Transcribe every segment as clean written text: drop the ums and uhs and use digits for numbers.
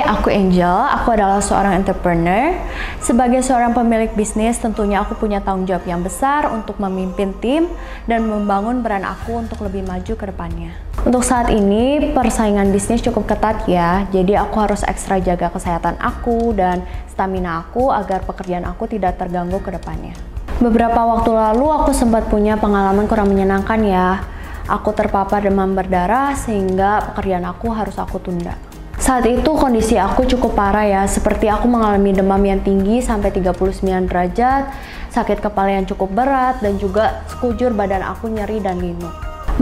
aku Angel. Aku adalah seorang entrepreneur. Sebagai seorang pemilik bisnis, tentunya aku punya tanggung jawab yang besar untuk memimpin tim dan membangun brand aku untuk lebih maju ke depannya. Untuk saat ini, persaingan bisnis cukup ketat ya. Jadi aku harus ekstra jaga kesehatan aku dan stamina aku agar pekerjaan aku tidak terganggu ke depannya. Beberapa waktu lalu aku sempat punya pengalaman kurang menyenangkan ya. Aku terpapar demam berdarah sehingga pekerjaan aku harus aku tunda. Saat itu kondisi aku cukup parah ya, seperti aku mengalami demam yang tinggi sampai 39 derajat, sakit kepala yang cukup berat, dan juga sekujur badan aku nyeri dan linu.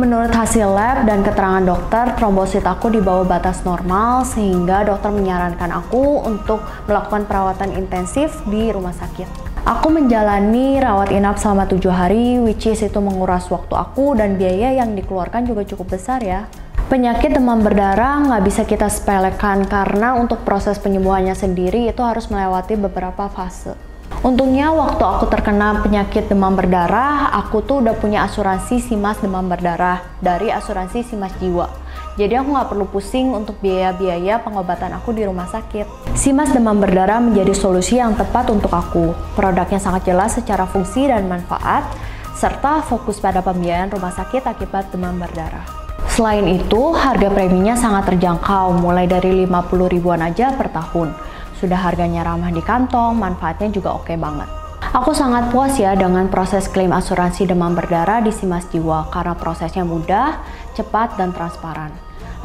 Menurut hasil lab dan keterangan dokter, trombosit aku di bawah batas normal sehingga dokter menyarankan aku untuk melakukan perawatan intensif di rumah sakit. Aku menjalani rawat inap selama 7 hari, which is itu menguras waktu aku dan biaya yang dikeluarkan juga cukup besar ya. Penyakit demam berdarah nggak bisa kita sepelekan karena untuk proses penyembuhannya sendiri itu harus melewati beberapa fase. Untungnya waktu aku terkena penyakit demam berdarah, aku tuh udah punya asuransi Simas demam berdarah dari asuransi Simas Jiwa. Jadi aku nggak perlu pusing untuk biaya-biaya pengobatan aku di rumah sakit. Simas demam berdarah menjadi solusi yang tepat untuk aku. Produknya sangat jelas secara fungsi dan manfaat, serta fokus pada pembiayaan rumah sakit akibat demam berdarah. Selain itu, harga preminya sangat terjangkau, mulai dari 50 ribuan aja per tahun. Sudah harganya ramah di kantong, manfaatnya juga oke banget. Aku sangat puas ya dengan proses klaim asuransi demam berdarah di Simas Jiwa karena prosesnya mudah, cepat, dan transparan.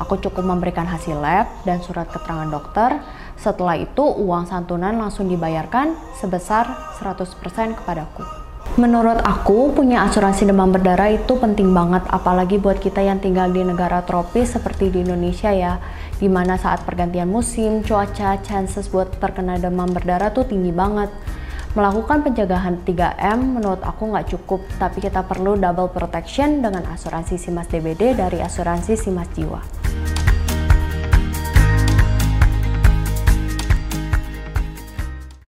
Aku cukup memberikan hasil lab dan surat keterangan dokter. Setelah itu, uang santunan langsung dibayarkan sebesar 100% kepadaku. Menurut aku, punya asuransi demam berdarah itu penting banget, apalagi buat kita yang tinggal di negara tropis seperti di Indonesia ya, dimana saat pergantian musim, cuaca, chances buat terkena demam berdarah tuh tinggi banget. Melakukan pencegahan 3M menurut aku nggak cukup, tapi kita perlu double protection dengan asuransi Simas DBD dari asuransi Simas Jiwa.